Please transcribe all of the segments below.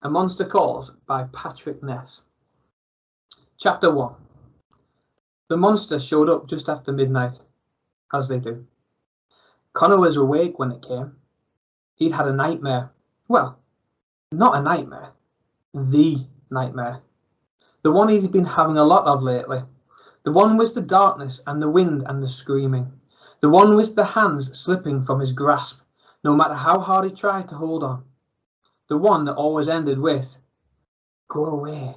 A Monster Calls by Patrick Ness. Chapter 1. The monster showed up just after midnight, as they do. Connor was awake when it came. He'd had a nightmare. Well, not a nightmare. The nightmare. The one he'd been having a lot of lately. The one with the darkness and the wind and the screaming. The one with the hands slipping from his grasp, no matter how hard he tried to hold on. The one that always ended with, "Go away,"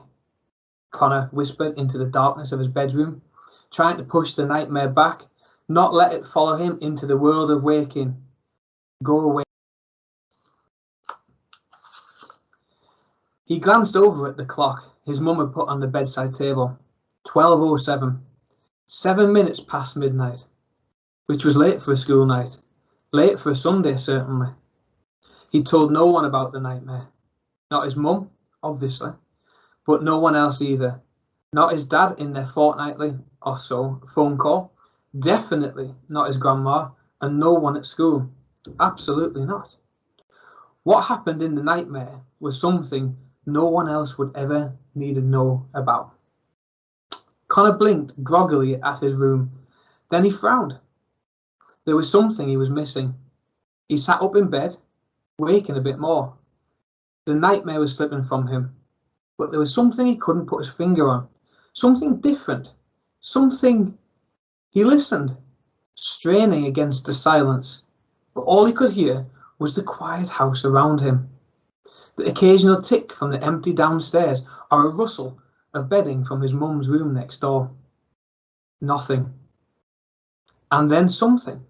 Connor whispered into the darkness of his bedroom, trying to push the nightmare back, not let it follow him into the world of waking. Go away. He glanced over at the clock his mum had put on the bedside table. 12:07. 7 minutes past midnight, which was late for a school night. Late for a Sunday, certainly. He told no one about the nightmare. Not his mum, obviously, but no one else either. Not his dad in their fortnightly or so phone call. Definitely not his grandma, and no one at school. Absolutely not. What happened in the nightmare was something no one else would ever need to know about. Connor blinked groggily at his room. Then he frowned. There was something he was missing. He sat up in bed, waking a bit more. The nightmare was slipping from him, but there was something he couldn't put his finger on. Something different. Something. He listened, straining against the silence, but all he could hear was the quiet house around him. The occasional tick from the empty downstairs or a rustle of bedding from his mum's room next door. Nothing. And then something.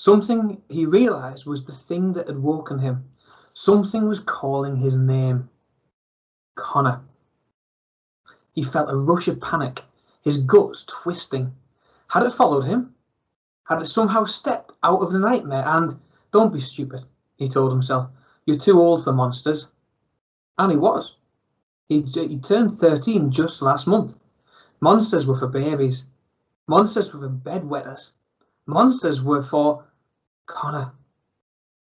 Something he realised was the thing that had woken him. Something was calling his name. Connor. He felt a rush of panic, his guts twisting. Had it followed him? Had it somehow stepped out of the nightmare and, "Don't be stupid," he told himself. "You're too old for monsters." And he was. He turned 13 just last month. Monsters were for babies. Monsters were for bedwetters. Monsters were for Connor.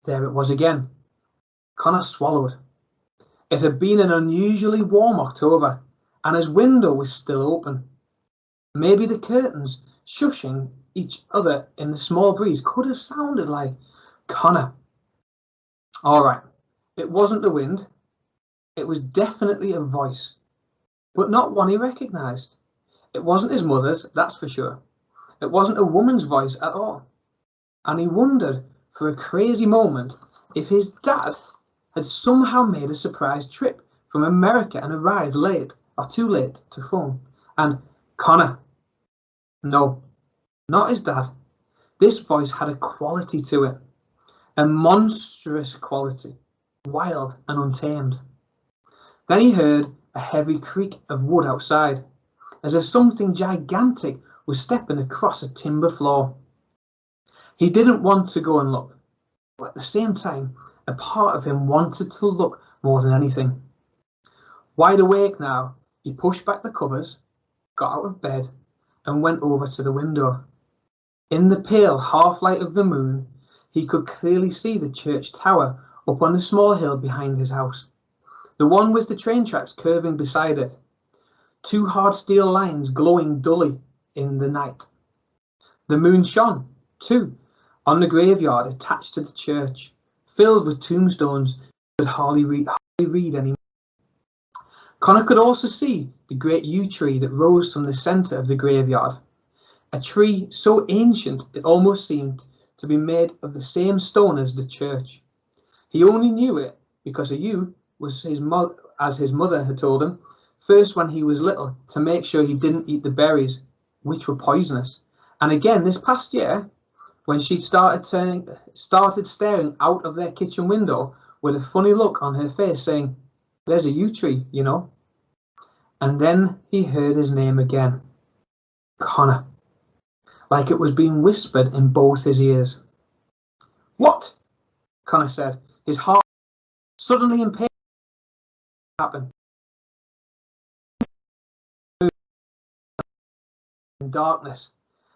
There it was again. Connor swallowed. It had been an unusually warm October, and his window was still open. Maybe the curtains shushing each other in the small breeze could have sounded like Connor. All right, it wasn't the wind. It was definitely a voice, but not one he recognised. It wasn't his mother's, that's for sure. It wasn't a woman's voice at all. And he wondered for a crazy moment if his dad had somehow made a surprise trip from America and arrived late or too late to phone. And Connor. No, not his dad. This voice had a quality to it, a monstrous quality, wild and untamed. Then he heard a heavy creak of wood outside, as if something gigantic was stepping across a timber floor. He didn't want to go and look, but at the same time, a part of him wanted to look more than anything. Wide awake now, he pushed back the covers, got out of bed, and went over to the window. In the pale half-light of the moon, he could clearly see the church tower up on the small hill behind his house, the one with the train tracks curving beside it, two hard steel lines glowing dully in the night. The moon shone, too, on the graveyard attached to the church, filled with tombstones that hardly read anymore. Connor could also see the great yew tree that rose from the centre of the graveyard, a tree so ancient it almost seemed to be made of the same stone as the church. He only knew it because a yew was as his mother had told him, first when he was little to make sure he didn't eat the berries, which were poisonous, and again this past year when she started staring out of their kitchen window with a funny look on her face saying, "There's a yew tree, you know." And then he heard his name again. Connor. Like it was being whispered in both his ears. "What?" Connor said, his heart suddenly impatient to happen. In darkness,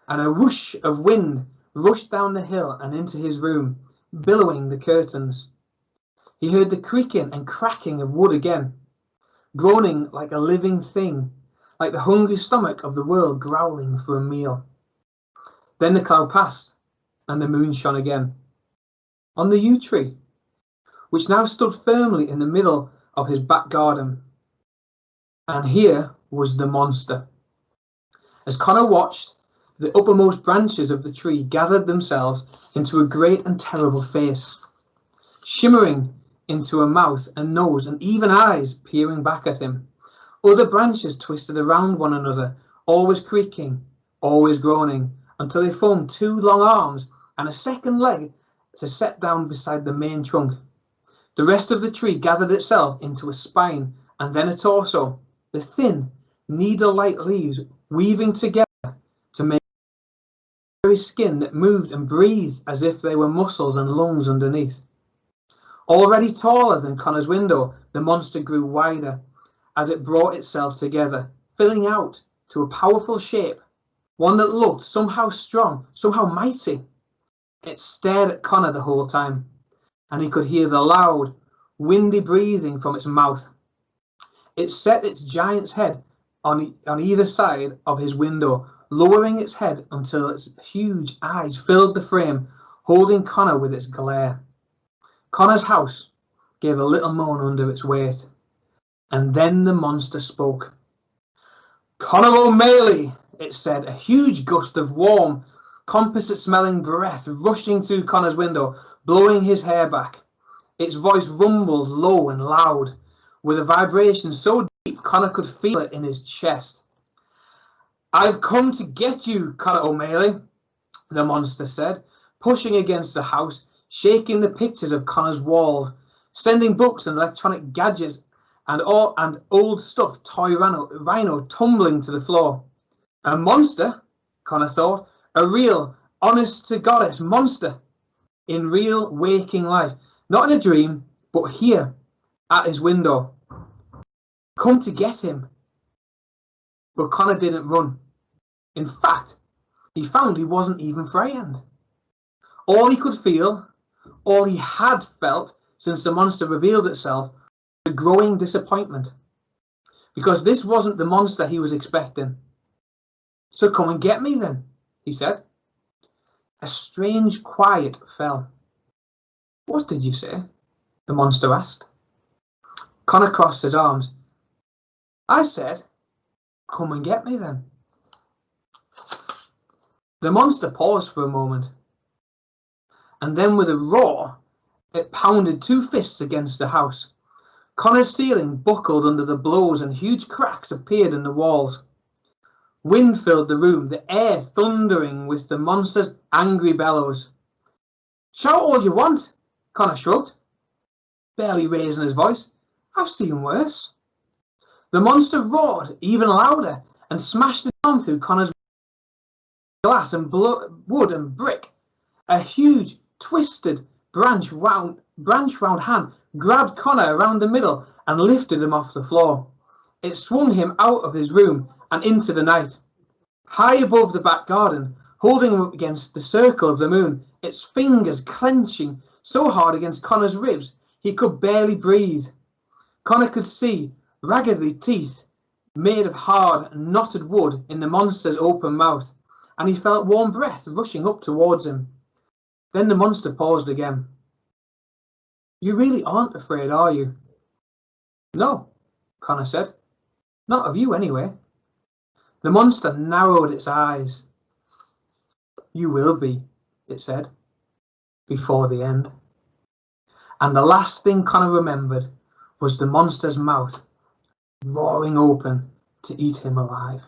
and a whoosh of wind rushed down the hill and into his room, billowing the curtains. He heard the creaking and cracking of wood again, groaning like a living thing, like the hungry stomach of the world growling for a meal. Then the cloud passed, and the moon shone again on the yew tree, which now stood firmly in the middle of his back garden. And here was the monster. As Connor watched, the uppermost branches of the tree gathered themselves into a great and terrible face, shimmering into a mouth and nose and even eyes peering back at him. Other branches twisted around one another, always creaking, always groaning, until they formed two long arms and a second leg to set down beside the main trunk. The rest of the tree gathered itself into a spine and then a torso, the thin, needle-like leaves weaving together to make a very skin that moved and breathed as if they were muscles and lungs underneath. Already taller than Connor's window, the monster grew wider as it brought itself together, filling out to a powerful shape, one that looked somehow strong, somehow mighty. It stared at Connor the whole time, and he could hear the loud, windy breathing from its mouth. It set its giant's head on either side of his window, lowering its head until its huge eyes filled the frame, holding Connor with its glare. Connor's house gave a little moan under its weight, and then the monster spoke. "Connor O'Malley," it said, a huge gust of warm, composite-smelling breath rushing through Connor's window, blowing his hair back. Its voice rumbled low and loud, with a vibration so deep Connor could feel it in his chest. "I've come to get you, Connor O'Malley," the monster said, pushing against the house, shaking the pictures of Connor's walls, sending books and electronic gadgets and old stuffed toy rhino tumbling to the floor. A monster, Connor thought, a real, honest-to-goddess monster, in real waking life, not in a dream, but here, at his window. Come to get him. But Connor didn't run. In fact, he found he wasn't even frightened. All he could feel, all he had felt since the monster revealed itself, was a growing disappointment. Because this wasn't the monster he was expecting. "So come and get me then," he said. A strange quiet fell. "What did you say?" the monster asked. Connor crossed his arms. "I said, come and get me then." The monster paused for a moment, and then with a roar, it pounded two fists against the house. Connor's ceiling buckled under the blows and huge cracks appeared in the walls. Wind filled the room, the air thundering with the monster's angry bellows. "Shout all you want," Connor shrugged, barely raising his voice. "I've seen worse." The monster roared even louder and smashed it down through Connor's glass and wood and brick. A huge, twisted, branch-wound hand grabbed Connor around the middle and lifted him off the floor. It swung him out of his room and into the night. High above the back garden, holding him up against the circle of the moon, its fingers clenching so hard against Connor's ribs he could barely breathe. Connor could see raggedy teeth made of hard, knotted wood in the monster's open mouth, and he felt warm breath rushing up towards him. Then the monster paused again. "You really aren't afraid, are you?" "No," Connor said. "Not of you, anyway." The monster narrowed its eyes. "You will be," it said, "before the end." And the last thing Connor remembered was the monster's mouth roaring open to eat him alive.